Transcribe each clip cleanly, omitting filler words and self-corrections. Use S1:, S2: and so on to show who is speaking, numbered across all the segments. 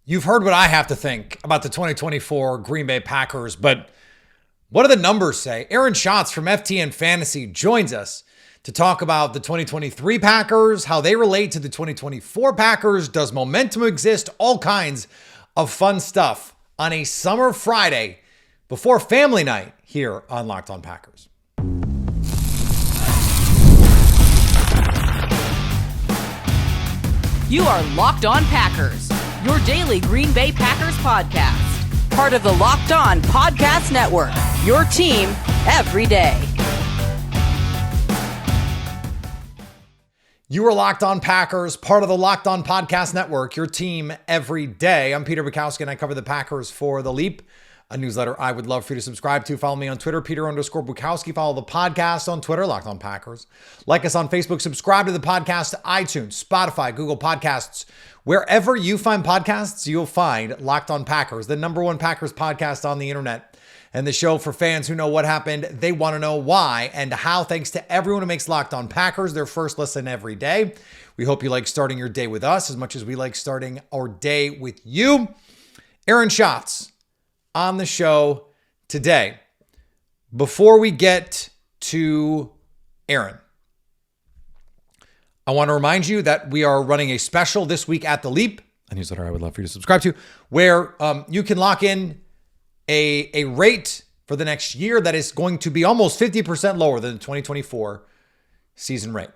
S1: You've heard what I have to think about the 2024 Green Bay Packers, but what do the numbers say? Aaron Schatz from FTN Fantasy joins us to talk about the 2023 Packers, how they relate to the 2024 Packers. Does momentum exist? All kinds of fun stuff on a summer Friday before family night here on Locked On Packers.
S2: You are Locked On Packers, your daily Green Bay Packers podcast. Part of the Locked On Podcast Network, your team every day.
S1: You are Locked On Packers, part of the Locked On Podcast Network, your team every day. I'm Peter Bukowski, and I cover the Packers for The Leap, a newsletter I would love for you to subscribe to. Follow me on Twitter, Peter_Bukowski. Follow the podcast on Twitter, Locked On Packers. Like us on Facebook. Subscribe to the podcast, iTunes, Spotify, Google Podcasts. Wherever you find podcasts, you'll find Locked On Packers, the number one Packers podcast on the internet. And the show for fans who know what happened, they want to know why and how, thanks to everyone who makes Locked On Packers their first listen every day. We hope you like starting your day with us as much as we like starting our day with you. Aaron Schatz on the show today. Before we get to Aaron, I want to remind you that we are running a special this week at The Leap, a newsletter I would love for you to subscribe to, where you can lock in a rate for the next year that is going to be almost 50% lower than the 2024 season rate.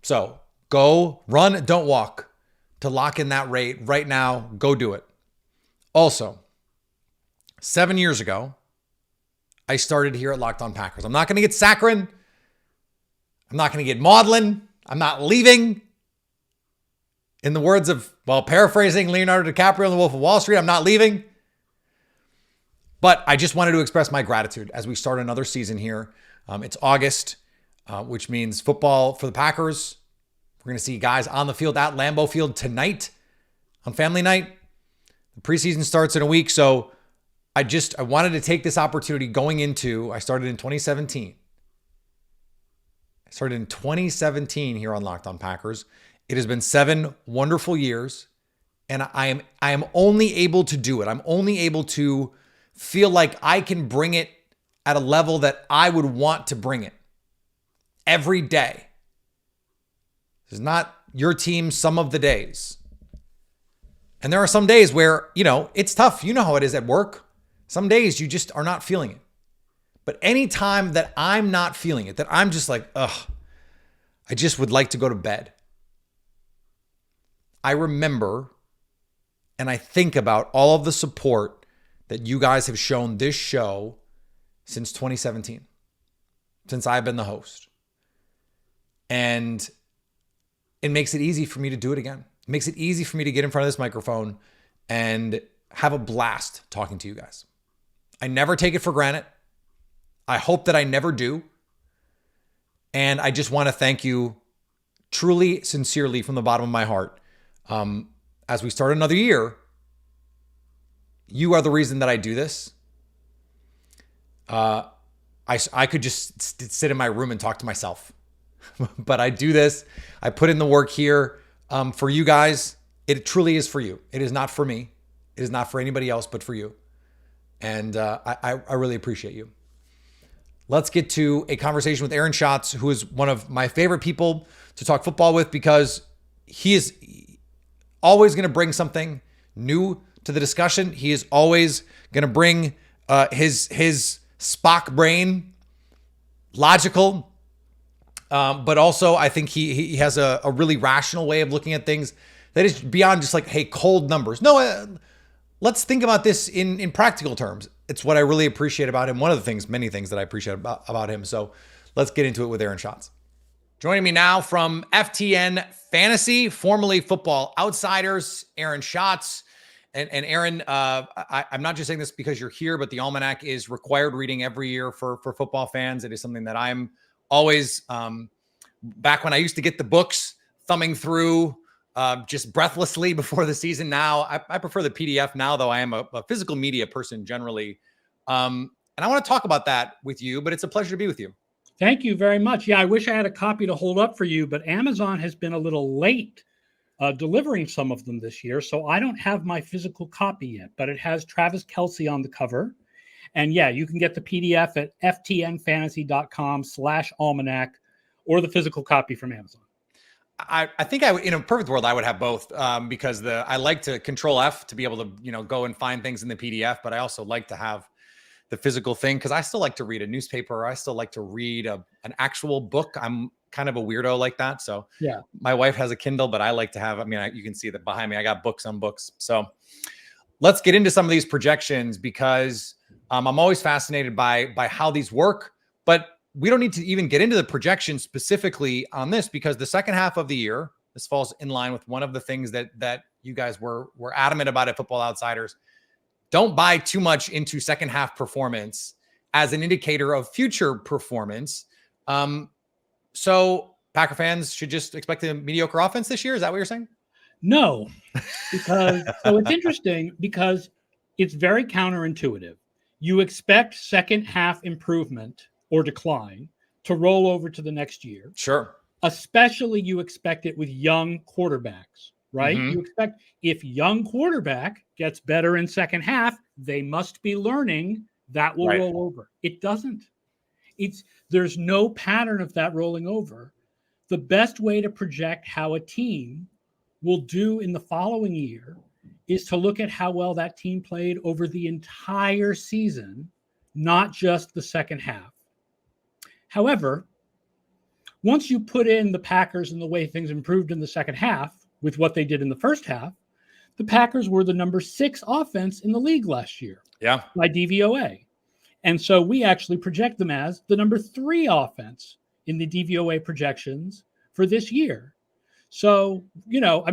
S1: So go run, don't walk to lock in that rate right now. Go do it. Also, 7 years ago, I started here at Locked On Packers. I'm not going to get saccharine. I'm not going to get maudlin. I'm not leaving. In the words of, paraphrasing Leonardo DiCaprio in The Wolf of Wall Street, I'm not leaving. But I just wanted to express my gratitude as we start another season here. It's August, which means football for the Packers. We're going to see guys on the field at Lambeau Field tonight on family night. The preseason starts in a week, so I wanted to take this opportunity going into, I started in 2017. I started in 2017 here on Locked On Packers. It has been 7 wonderful years, and I am only able to do it. I'm only able to feel like I can bring it at a level that I would want to bring it every day. This is not your team some of the days. And there are some days where, it's tough. You know how it is at work. Some days you just are not feeling it. But any time that I'm not feeling it, that I'm just like, I just would like to go to bed. I remember and I think about all of the support that you guys have shown this show since 2017, since I've been the host. And it makes it easy for me to do it again. It makes it easy for me to get in front of this microphone and have a blast talking to you guys. I never take it for granted. I hope that I never do. And I just want to thank you truly, sincerely, from the bottom of my heart. As we start another year, you are the reason that I do this. I could just sit in my room and talk to myself. But I do this. I put in the work here for you guys. It truly is for you. It is not for me. It is not for anybody else but for you. And I really appreciate you. Let's get to a conversation with Aaron Schatz, who is one of my favorite people to talk football with because he is always going to bring something new to the discussion. He is always going to bring his Spock brain, logical, but also I think he has a really rational way of looking at things that is beyond just like, hey, cold numbers. No, let's think about this in practical terms. It's what I really appreciate about him. One of the things, many things that I appreciate about him. So let's get into it with Aaron Schatz. Joining me now from FTN Fantasy, formerly Football Outsiders, Aaron Schatz. And Aaron, I'm not just saying this because you're here, but the Almanac is required reading every year for football fans. It is something that I'm always, back when I used to get the books, thumbing through just breathlessly before the season. Now I prefer the PDF now, though I am a physical media person generally. And I want to talk about that with you, but it's a pleasure to be with you.
S3: Thank you very much. Yeah, I wish I had a copy to hold up for you, but Amazon has been a little late delivering some of them this year. So I don't have my physical copy yet, but it has Travis Kelce on the cover. And yeah, you can get the PDF at ftnfantasy.com/almanac or the physical copy from Amazon.
S1: I think in a perfect world, I would have both because I like to Control F to be able to, go and find things in the PDF, but I also like to have the physical thing because I still like to read a newspaper. I still like to read an actual book. I'm kind of a weirdo like that. So
S3: yeah,
S1: my wife has a Kindle, but I like to have, you can see that behind me, I got books on books. So let's get into some of these projections because I'm always fascinated by how these work, but we don't need to even get into the projection specifically on this because the second half of the year, this falls in line with one of the things that you guys were adamant about at Football Outsiders. Don't buy too much into second half performance as an indicator of future performance. So Packer fans should just expect a mediocre offense this year. Is that what you're saying?
S3: No, because so it's interesting because it's very counterintuitive. You expect second half improvement or decline to roll over to the next year.
S1: Sure.
S3: Especially you expect it with young quarterbacks, right?
S1: Mm-hmm.
S3: You expect if young quarterback gets better in second half, they must be learning that will roll over. It doesn't. There's no pattern of that rolling over. The best way to project how a team will do in the following year is to look at how well that team played over the entire season, not just the second half. However, once you put in the Packers and the way things improved in the second half with what they did in the first half, the Packers were the number 6 offense in the league last year by DVOA. And so we actually project them as the number 3 offense in the DVOA projections for this year. So, we don't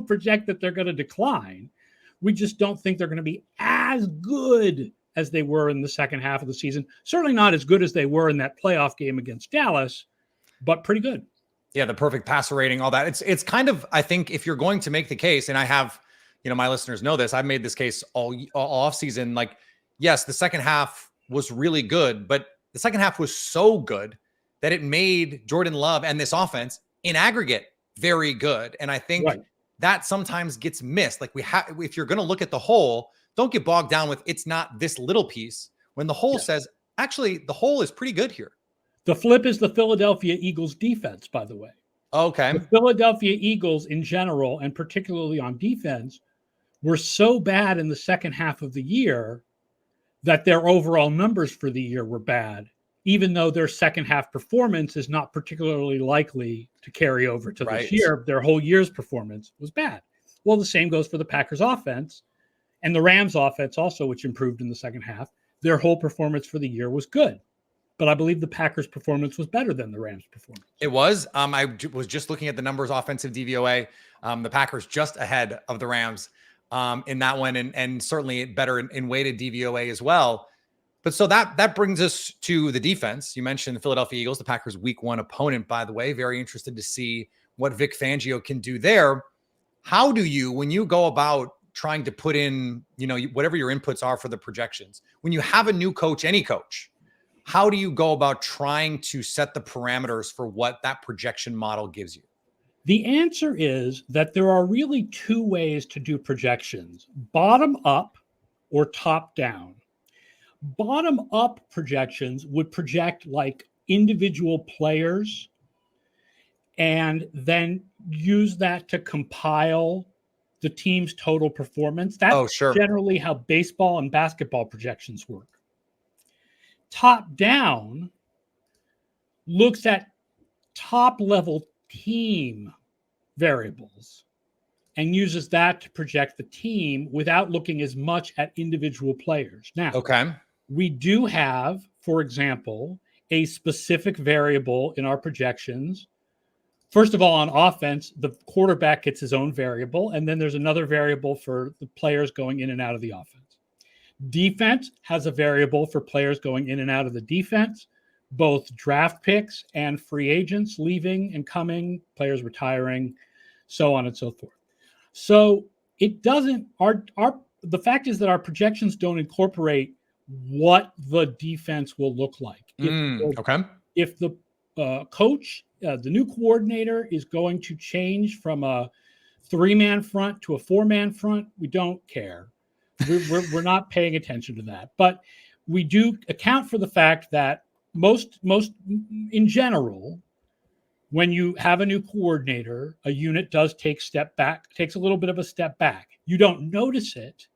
S3: project that they're going to decline. We just don't think they're going to be as good as they were in the second half of the season. Certainly not as good as they were in that playoff game against Dallas, but pretty good.
S1: Yeah, the perfect passer rating, all that. It's kind of, I think, if you're going to make the case, and I have, my listeners know this, I've made this case all off season. Like, yes, the second half was really good, but the second half was so good that it made Jordan Love and this offense in aggregate very good. And I think that sometimes gets missed. Like if you're going to look at the whole, don't get bogged down with it's not this little piece when the whole says, actually, the whole is pretty good here.
S3: The flip is the Philadelphia Eagles defense, by the way.
S1: Okay.
S3: The Philadelphia Eagles in general, and particularly on defense, were so bad in the second half of the year that their overall numbers for the year were bad, even though their second half performance is not particularly likely to carry over to this year. Their whole year's performance was bad. Well, the same goes for the Packers offense and the Rams offense also, which improved in the second half. Their whole performance for the year was good. But I believe the Packers' performance was better than the Rams' performance.
S1: It was. I was just looking at the numbers, offensive DVOA. The Packers just ahead of the Rams in that one, and certainly better in weighted DVOA as well. But so that brings us to the defense. You mentioned the Philadelphia Eagles, the Packers' week 1 opponent, by the way. Very interested to see what Vic Fangio can do there. How do you, when you go about trying to put in, whatever your inputs are for the projections, when you have a new coach, any coach, how do you go about trying to set the parameters for what that projection model gives you?
S3: The answer is that there are really 2 ways to do projections, bottom up or top down. Bottom up projections would project like individual players and then use that to compile the team's total performance. That's generally how baseball and basketball projections work. Top down looks at top level team variables and uses that to project the team without looking as much at individual players. Now, we do have, for example, a specific variable in our projections. First of all, on offense, the quarterback gets his own variable, and then there's another variable for the players going in and out of the offense. Defense has a variable for players going in and out of the defense, both draft picks and free agents leaving and coming, players retiring, so on and so forth. So it doesn't, the fact is that our projections don't incorporate what the defense will look like. If coach, the new coordinator is going to change from a 3-man front to a 4-man front. We don't care. We're not paying attention to that. But we do account for the fact that most in general, when you have a new coordinator, a unit does takes a little bit of a step back. You don't notice it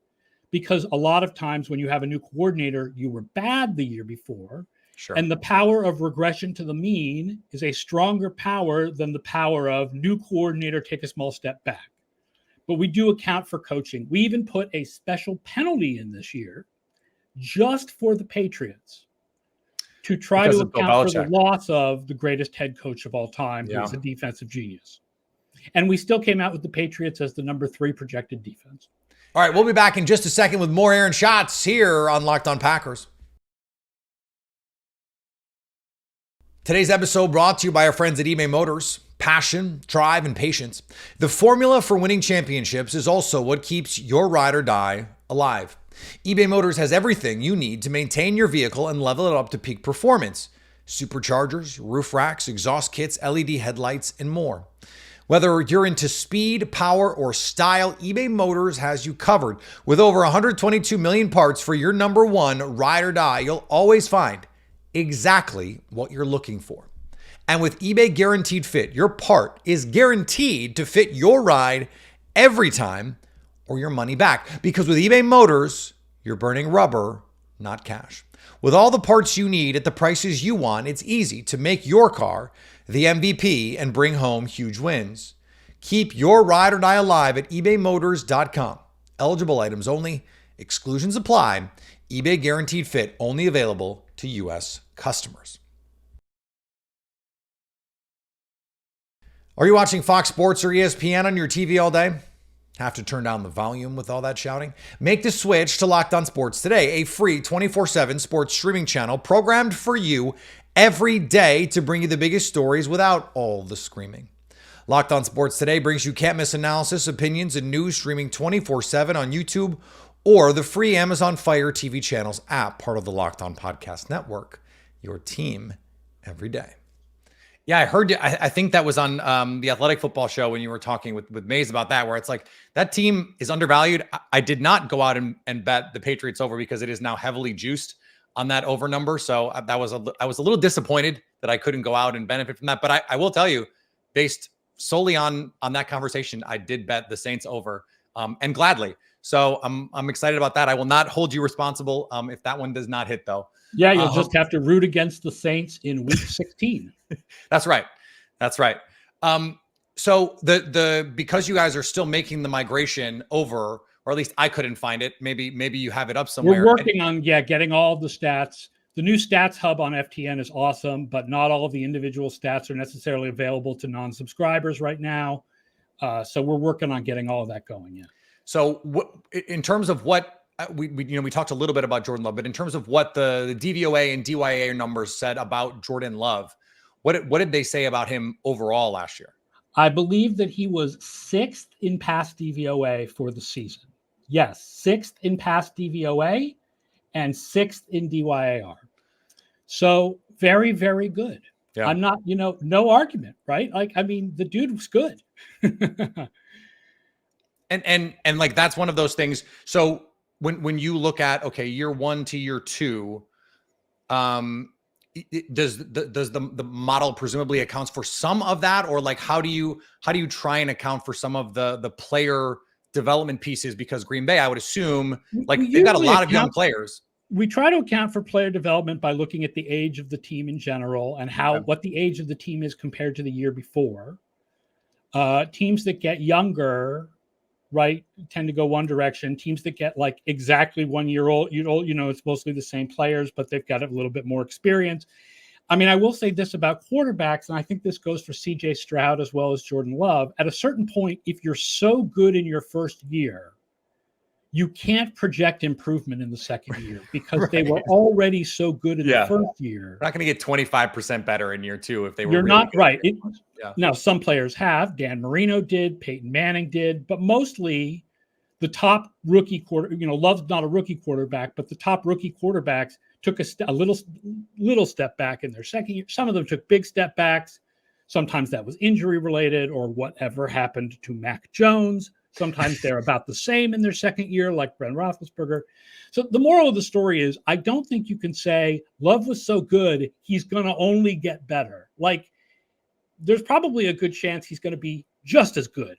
S3: because a lot of times when you have a new coordinator, you were bad the year before.
S1: Sure.
S3: And the power of regression to the mean is a stronger power than the power of new coordinator, take a small step back. But we do account for coaching. We even put a special penalty in this year just for the Patriots to try to account for the loss of the greatest head coach of all time, who's a defensive genius. And we still came out with the Patriots as the number 3 projected defense.
S1: All right, we'll be back in just a second with more Aaron Schatz here on Locked On Packers. Today's episode brought to you by our friends at eBay Motors. Passion, drive, and patience. The formula for winning championships is also what keeps your ride or die alive. eBay Motors has everything you need to maintain your vehicle and level it up to peak performance. Superchargers, roof racks, exhaust kits, LED headlights, and more. Whether you're into speed, power, or style, eBay Motors has you covered. With over 122 million parts for your number one ride or die, you'll always find exactly what you're looking for. And with eBay Guaranteed Fit, your part is guaranteed to fit your ride every time or your money back. Because with eBay Motors, you're burning rubber, not cash. With all the parts you need at the prices you want, it's easy to make your car the MVP and bring home huge wins. Keep your ride or die alive at ebaymotors.com. Eligible items only. Exclusions apply. eBay Guaranteed Fit only available to U.S. customers. Are you watching Fox Sports or ESPN on your TV all day? Have to turn down the volume with all that shouting? Make the switch to Locked On Sports today, a free 24/7 sports streaming channel programmed for you every day to bring you the biggest stories without all the screaming. Locked On Sports today brings you can't-miss analysis, opinions, and news streaming 24/7 on YouTube or the free Amazon Fire TV channels app, part of the Locked On Podcast Network. Your team every day. Yeah, I heard you. I think that was on the Athletic Football Show when you were talking with Mays about that, where it's like that team is undervalued. I did not go out and bet the Patriots over because it is now heavily juiced on that over number. So I was a little disappointed that I couldn't go out and benefit from that. But I will tell you, based solely on that conversation, I did bet the Saints over and gladly. So I'm excited about that. I will not hold you responsible if that one does not hit, though.
S3: Yeah, you'll just have to root against the Saints in week 16.
S1: That's right. So because you guys are still making the migration over, or at least I couldn't find it. Maybe you have it up somewhere.
S3: We're working on getting all of the stats. The new stats hub on FTN is awesome, but not all of the individual stats are necessarily available to non-subscribers right now. So we're working on getting all of that going. Yeah.
S1: So in terms of what we talked a little bit about Jordan Love, but in terms of what the DVOA and DYA numbers said about Jordan Love, what did they say about him overall last year?
S3: I believe that he was 6th in pass DVOA for the season. Yes, 6th in pass DVOA and 6th in DYAR. So very, very good. Yeah. I'm not, no argument, right? Like, I mean, the dude was good.
S1: And like, that's one of those things. So when you look at, okay, year 1 to year 2, does the model presumably accounts for some of that, or like how do you try and account for some of the player development pieces? Because Green Bay, I would assume, like, they've got a lot of young players.
S3: We try to account for player development by looking at the age of the team in general and what the age of the team is compared to the year before. Teams that get younger, right, tend to go one direction. Teams that get like exactly 1 year old, it's mostly the same players, but they've got a little bit more experience. I mean, I will say this about quarterbacks, and I think this goes for CJ Stroud as well as Jordan Love. At a certain point, if you're so good in your first year, you can't project improvement in the second year because they were already so good in the first year.
S1: They're not going to get 25% better in year 2 if they were.
S3: You're
S1: really
S3: not right. Now, some players have. Dan Marino did. Peyton Manning did. But mostly the top rookie Love's not a rookie quarterback, but the top rookie quarterbacks took a little step back in their second year. Some of them took big step backs. Sometimes that was injury related or whatever happened to Mac Jones. Sometimes they're about the same in their second year, like Ben Roethlisberger. So the moral of the story is, I don't think you can say Love was so good, he's going to only get better. Like, there's probably a good chance he's going to be just as good,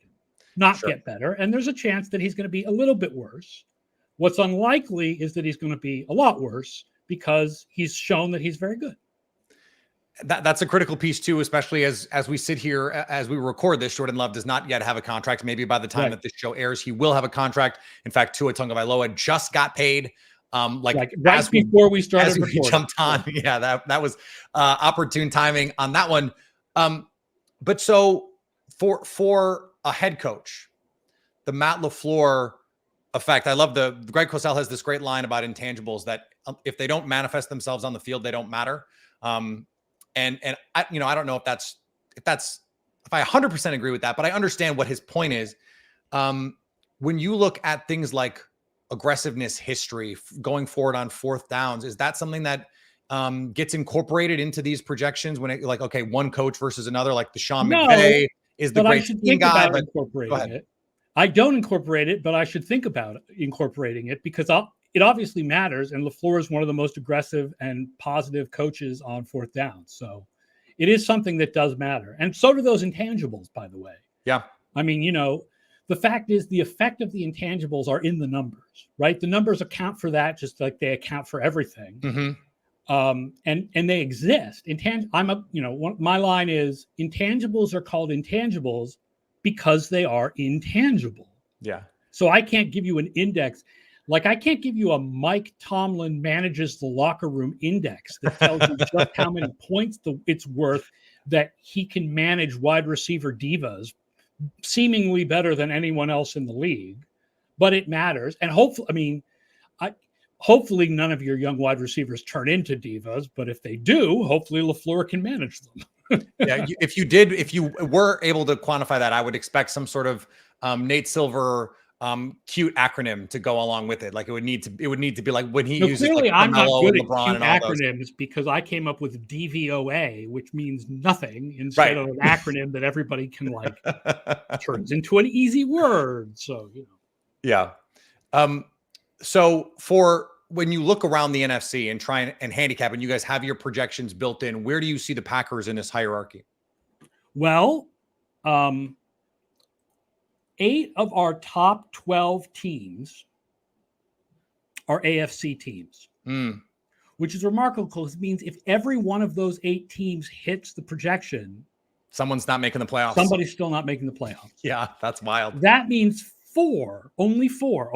S3: not get better. And there's a chance that he's going to be a little bit worse. What's unlikely is that he's going to be a lot worse because he's shown that he's very good.
S1: That's a critical piece too, especially as we sit here, as we record this. Jordan Love does not yet have a contract. Maybe by the time that this show airs, he will have a contract. In fact, Tua Tagovailoa just got paid.
S3: Like right before we started
S1: recording. We jumped on. Yeah, that was opportune timing on that one. But so for a head coach, the Matt LaFleur effect. I love Greg Cosell has this great line about intangibles that if they don't manifest themselves on the field, they don't matter. And I, I don't know if I 100% agree with that, but I understand what his point is. When you look at things like aggressiveness history going forward on fourth downs, is that something that gets incorporated into these projections when it, like, okay, one coach versus another, like the Sean McVay is the great team guy, but
S3: incorporating it. I don't incorporate it, but I should think about incorporating it because it obviously matters. And LaFleur is one of the most aggressive and positive coaches on fourth down. So it is something that does matter. And so do those intangibles, by the way.
S1: Yeah.
S3: I mean, the fact is the effect of the intangibles are in the numbers, right? The numbers account for that, just like they account for everything.
S1: Mm-hmm.
S3: And they exist. My line is intangibles are called intangibles because they are intangible.
S1: Yeah.
S3: So I can't give you an index. Like I can't give you a Mike Tomlin manages the locker room index that tells you just how many points it's worth that he can manage wide receiver divas seemingly better than anyone else in the league. But it matters. And hopefully none of your young wide receivers turn into divas, but if they do, hopefully LaFleur can manage them.
S1: Yeah, if you were able to quantify that, I would expect some sort of Nate Silver cute acronym to go along with it. Like it would need to be like when he uses
S3: clearly
S1: like
S3: I'm not good at
S1: LeBron
S3: cute
S1: and
S3: acronyms because I came up with DVOA, which means nothing instead of an acronym that everybody can turns into an easy word. So
S1: yeah. So for when you look around the NFC and try and handicap, and you guys have your projections built in, where do you see the Packers in this hierarchy?
S3: Well, 8 of our top 12 teams are AFC teams, which is remarkable because it means if every one of those 8 teams hits the projection,
S1: someone's not making the playoffs.
S3: Somebody's still not making the playoffs.
S1: Yeah, that's wild.
S3: That means only four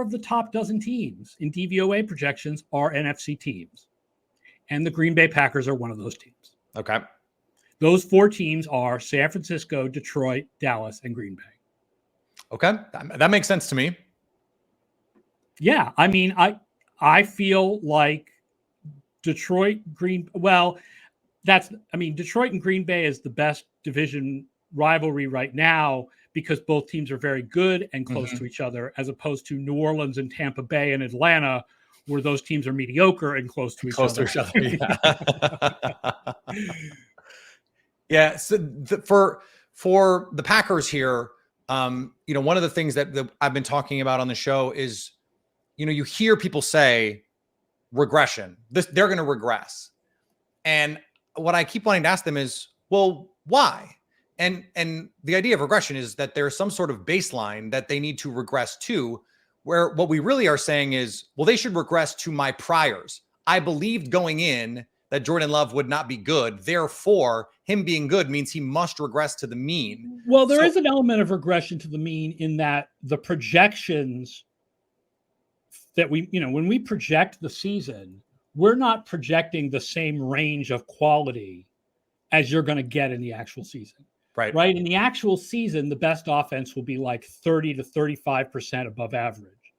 S3: of the top dozen teams in DVOA projections are NFC teams. And the Green Bay Packers are one of those teams.
S1: Okay.
S3: Those 4 teams are San Francisco, Detroit, Dallas, and Green Bay.
S1: Okay. That makes sense to me.
S3: Yeah. I mean, I feel like Detroit and Green Bay is the best division rivalry right now because both teams are very good and close to each other, as opposed to New Orleans and Tampa Bay and Atlanta, where those teams are mediocre and close to each other.
S1: Yeah. So for the Packers here, one of the things that I've been talking about on the show is, you hear people say regression. They're going to regress. And what I keep wanting to ask them is, well, why? And the idea of regression is that there's some sort of baseline that they need to regress to, where what we really are saying is, well, they should regress to my priors. I believed going in that Jordan Love would not be good. Therefore, him being good means he must regress to the mean.
S3: Well, there is an element of regression to the mean in that the projections that when we project the season, we're not projecting the same range of quality as you're going to get in the actual season. Right. In the actual season, the best offense will be like 30 to 35% above average.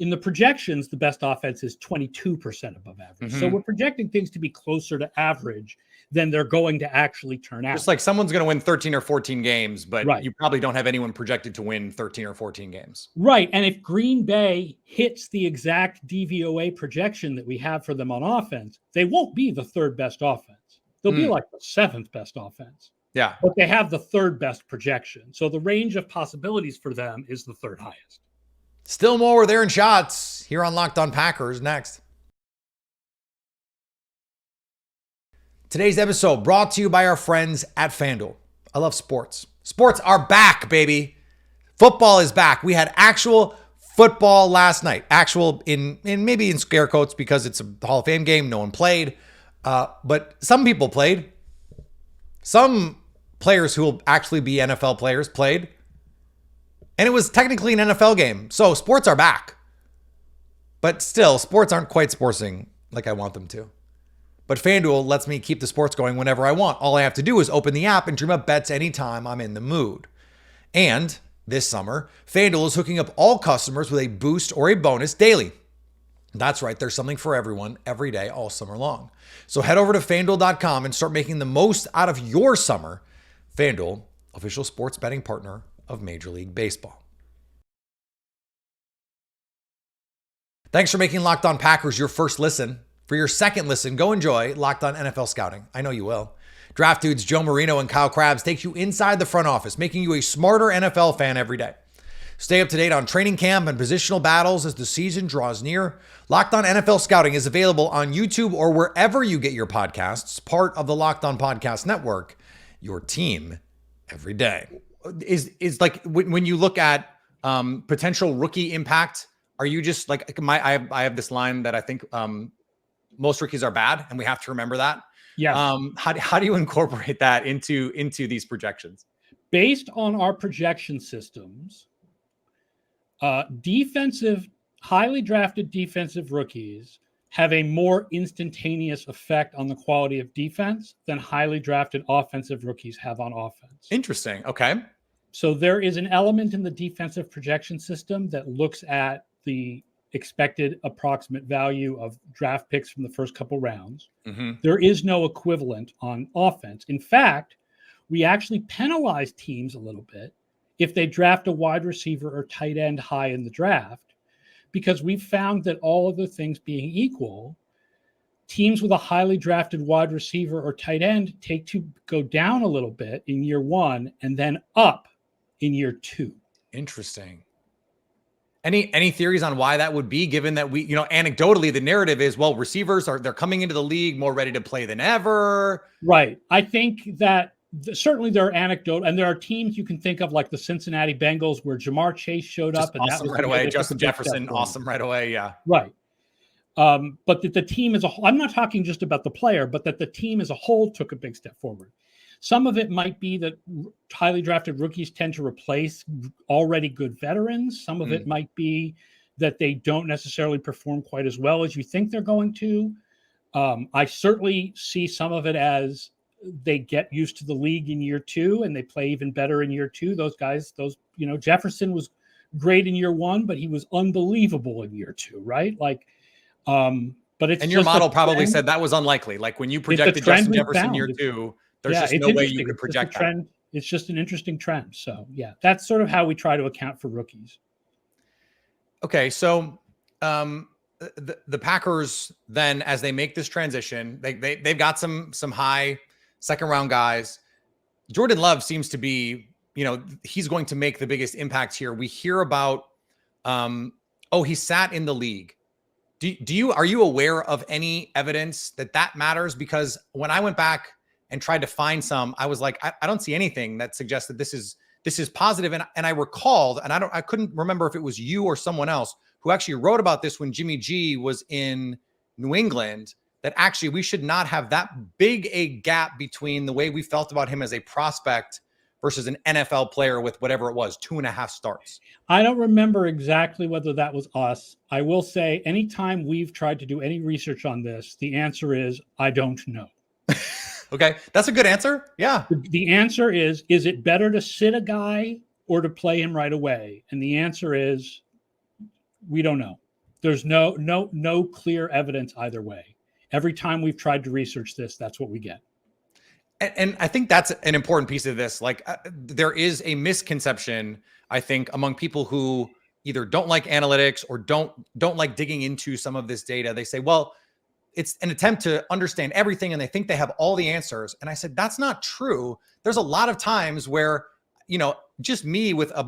S3: in the projections, the best offense is 22% above average. So we're projecting things to be closer to average than they're going to actually turn out.
S1: Just like someone's going to win 13 or 14 games, but
S3: Right.
S1: you probably don't have anyone projected to win 13 or 14 games.
S3: Right. And if Green Bay hits the exact DVOA projection that we have for them on offense, they won't be the third best offense. They'll be like the seventh best offense.
S1: Yeah.
S3: But they have the third best projection. So the range of possibilities for them is the third highest.
S1: Still more there in Schatz here on Locked On Packers next. Today's episode brought to you by our friends at FanDuel. I love sports. Sports are back, baby. Football is back. We had actual football last night. Actual in maybe in scare quotes because it's a Hall of Fame game. No one played. But some people played. Some players who will actually be NFL players played. And it was technically an NFL game. So sports are back. But still, sports aren't quite sportsing like I want them to. But FanDuel lets me keep the sports going whenever I want. All I have to do is open the app and dream up bets anytime I'm in the mood. And this summer, FanDuel is hooking up all customers with a boost or a bonus daily. That's right, there's something for everyone every day all summer long. So head over to FanDuel.com and start making the most out of your summer. FanDuel, official sports betting partner of Major League Baseball. Thanks for making Locked On Packers your first listen. For your second listen, go enjoy Locked On NFL Scouting. I know you will. Draft dudes Joe Marino and Kyle Krabs take you inside the front office, making you a smarter NFL fan every day. Stay up to date on training camp and positional battles as the season draws near. Locked On NFL Scouting is available on YouTube or wherever you get your podcasts, part of the Locked On Podcast Network, your team every day. Is like when you look at potential rookie impact, are you just like I have this line that I think most rookies are bad, and we have to remember that.
S3: Yeah.
S1: How do you incorporate that into these projections?
S3: Based on our projection systems, highly drafted defensive rookies have a more instantaneous effect on the quality of defense than highly drafted offensive rookies have on offense.
S1: Interesting. Okay.
S3: So there is an element in the defensive projection system that looks at the expected approximate value of draft picks from the first couple rounds. There is no equivalent on offense. In fact, we actually penalize teams a little bit if they draft a wide receiver or tight end high in the draft, because we've found that all other things being equal, teams with a highly drafted wide receiver or tight end go down a little bit in year one and then up in year two.
S1: Interesting. Any theories on why that would be, given that we, anecdotally, the narrative is, well, receivers they're coming into the league more ready to play than ever.
S3: Right. I think that certainly there are anecdotes, and there are teams you can think of like the Cincinnati Bengals where Jamar Chase showed up. And
S1: awesome right away. Justin Jefferson, awesome right away. Yeah.
S3: Right. But that the team as a whole, I'm not talking just about the player, but that the team as a whole took a big step forward. Some of it might be that highly drafted rookies tend to replace already good veterans. Some of it might be that they don't necessarily perform quite as well as you think they're going to. I certainly see some of it as they get used to the league in year two and they play even better in year two. Those guys, Jefferson was great in year one, but he was unbelievable in year two, right? But it's
S1: and your model probably said that was unlikely. Like when you projected Justin Jefferson year two, there's just no way you could project that.
S3: It's just an interesting trend. So yeah, that's sort of how we try to account for rookies.
S1: Okay, so the Packers then, as they make this transition, they've got some high second round guys. Jordan Love seems to be, he's going to make the biggest impact here. We hear about, he sat in the league. Are you aware of any evidence that matters? Because when I went back and tried to find some, I was like, I don't see anything that suggests that this is positive. And I recalled, and I couldn't remember if it was you or someone else who actually wrote about this when Jimmy G was in New England, that actually we should not have that big a gap between the way we felt about him as a prospect versus an NFL player with whatever it was, 2.5 starts.
S3: I don't remember exactly whether that was us. I will say anytime we've tried to do any research on this, the answer is, I don't know.
S1: Okay, that's a good answer. Yeah.
S3: The answer is it better to sit a guy or to play him right away? And the answer is, we don't know. There's no clear evidence either way. Every time we've tried to research this, that's what we get.
S1: And I think that's an important piece of this. Like there is a misconception, I think, among people who either don't like analytics or don't like digging into some of this data. They say, well, it's an attempt to understand everything and they think they have all the answers. And I said, that's not true. There's a lot of times where, just me with a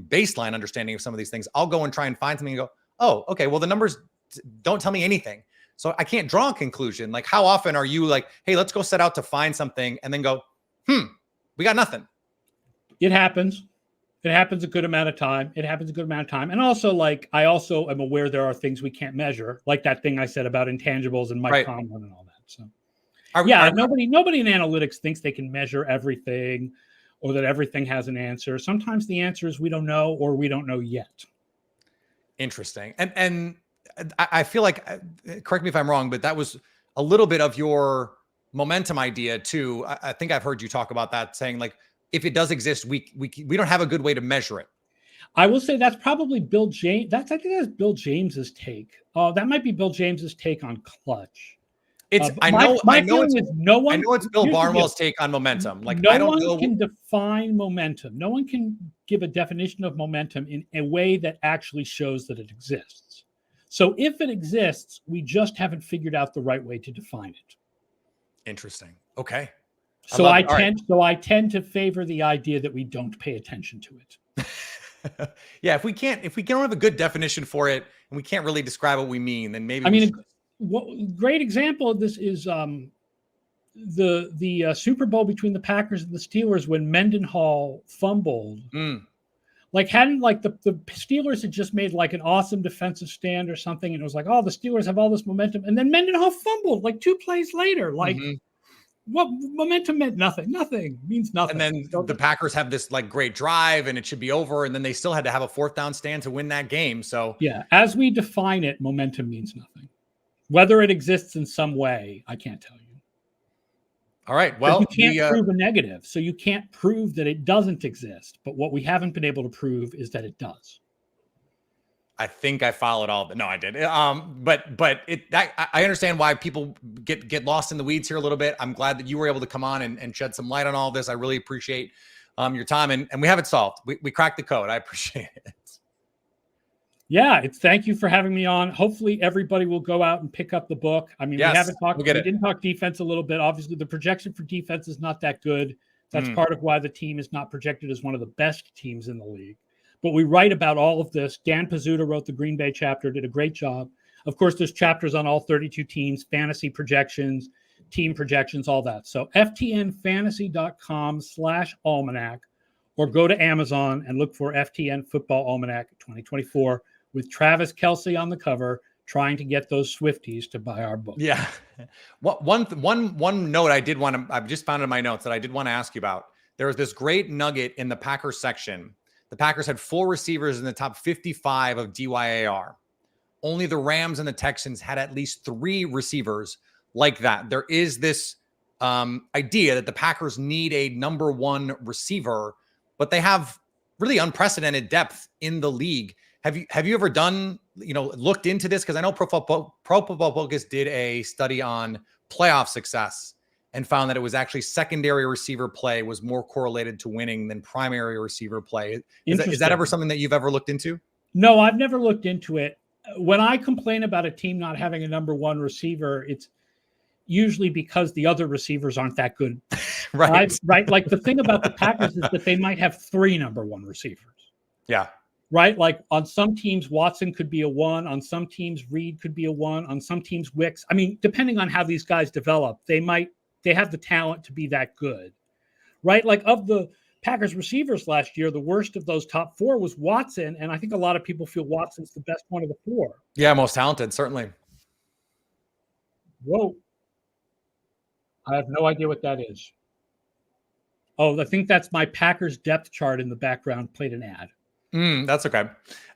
S1: baseline understanding of some of these things, I'll go and try and find something and go, oh, okay, well, the numbers don't tell me anything. So I can't draw a conclusion. Like, how often are you like, hey, let's go set out to find something and then go, we got nothing.
S3: It happens. It happens a good amount of time. And also, like, I also am aware there are things we can't measure, like that thing I said about intangibles and Mike Tomlin and all that. So nobody in analytics thinks they can measure everything or that everything has an answer. Sometimes the answer is we don't know or we don't know yet.
S1: Interesting. And I feel like, correct me if I'm wrong, but that was a little bit of your momentum idea too. I think I've heard you talk about that, saying like, if it does exist, we don't have a good way to measure it.
S3: I will say that's probably Bill James. I think that's Bill James's take. That might be Bill James's take on clutch.
S1: I know it's Bill Barnwell's take on momentum. Like
S3: no one can define momentum. No one can give a definition of momentum in a way that actually shows that it exists. So if it exists, we just haven't figured out the right way to define it. Interesting.
S1: Okay.
S3: So I tend to favor the idea that we don't pay attention to
S1: it. Yeah, if we don't have a good definition for it and we can't really describe what we mean, then maybe
S3: great example of this is the Super Bowl between the Packers and the Steelers when Mendenhall fumbled. Like hadn't like the Steelers had just made like an awesome defensive stand or something, and it was like, oh, the Steelers have all this momentum, and then Mendenhall fumbled like 2 plays later. Like what momentum meant nothing. Nothing means nothing.
S1: And then the Packers have this like great drive, and it should be over, and then they still had to have a 4th down stand to win that game. So
S3: yeah, as we define it, momentum means nothing. Whether it exists in some way, I can't tell you.
S1: All right. Well,
S3: you can't prove a negative, so you can't prove that it doesn't exist. But what we haven't been able to prove is that it does.
S1: I think I followed all of it. No, I did. But I understand why people get lost in the weeds here a little bit. I'm glad that you were able to come on and shed some light on all of this. I really appreciate your time, and we have it solved. We cracked the code. I appreciate it.
S3: Yeah, thank you for having me on. Hopefully everybody will go out and pick up the book. I mean,
S1: yes,
S3: we didn't talk defense a little bit. Obviously, the projection for defense is not that good. That's part of why the team is not projected as one of the best teams in the league. But we write about all of this. Dan Pizzuta wrote the Green Bay chapter, did a great job. Of course, there's chapters on all 32 teams, fantasy projections, team projections, all that. So ftnfantasy.com/almanac, or go to Amazon and look for FTN Football Almanac 2024. With Travis Kelce on the cover, trying to get those Swifties to buy our book.
S1: Yeah. One note I've just found in my notes that I did want to ask you about. There was this great nugget in the Packers section. The Packers had 4 receivers in the top 55 of DYAR. Only the Rams and the Texans had at least 3 receivers like that. There is this idea that the Packers need a number 1 receiver, but they have really unprecedented depth in the league. Have you ever done, looked into this? Because I know Pro Football Focus did a study on playoff success and found that it was actually secondary receiver play was more correlated to winning than primary receiver play. Is that ever something that you've ever looked into?
S3: No, I've never looked into it. When I complain about a team not having a number 1 receiver, it's usually because the other receivers aren't that good.
S1: Right.
S3: Like the thing about the Packers is that they might have 3 number 1 receivers.
S1: Yeah.
S3: Right? Like on some teams, Watson could be a 1. On some teams, Reed could be a 1. On some teams, Wicks. I mean, depending on how these guys develop, they have the talent to be that good. Right? Like of the Packers receivers last year, the worst of those top 4 was Watson. And I think a lot of people feel Watson's the best one of the 4.
S1: Yeah, most talented, certainly.
S3: Whoa. I have no idea what that is. Oh, I think that's my Packers depth chart in the background played an ad.
S1: That's okay.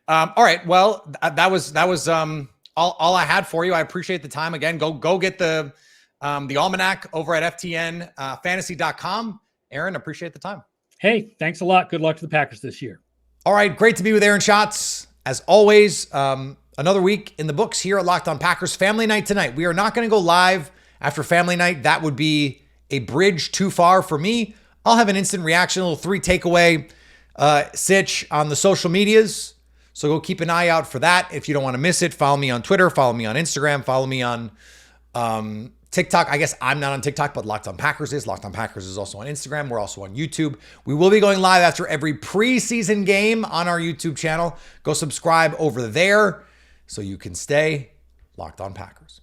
S1: All right. Well, that was all I had for you. I appreciate the time. Again, go get the almanac over at ftnfantasy.com. Aaron, appreciate the time.
S3: Hey, thanks a lot. Good luck to the Packers this year.
S1: All right. Great to be with Aaron Schatz. As always, another week in the books here at Locked On Packers. Family night tonight. We are not going to go live after family night. That would be a bridge too far for me. I'll have an instant reaction, a little 3 takeaway sitch on the social medias. So go keep an eye out for that. If you don't want to miss it, follow me on Twitter, follow me on Instagram, follow me on TikTok. I guess I'm not on TikTok, but Locked On Packers is. Locked On Packers is also on Instagram. We're also on YouTube. We will be going live after every preseason game on our YouTube channel. Go subscribe over there so you can stay Locked On Packers.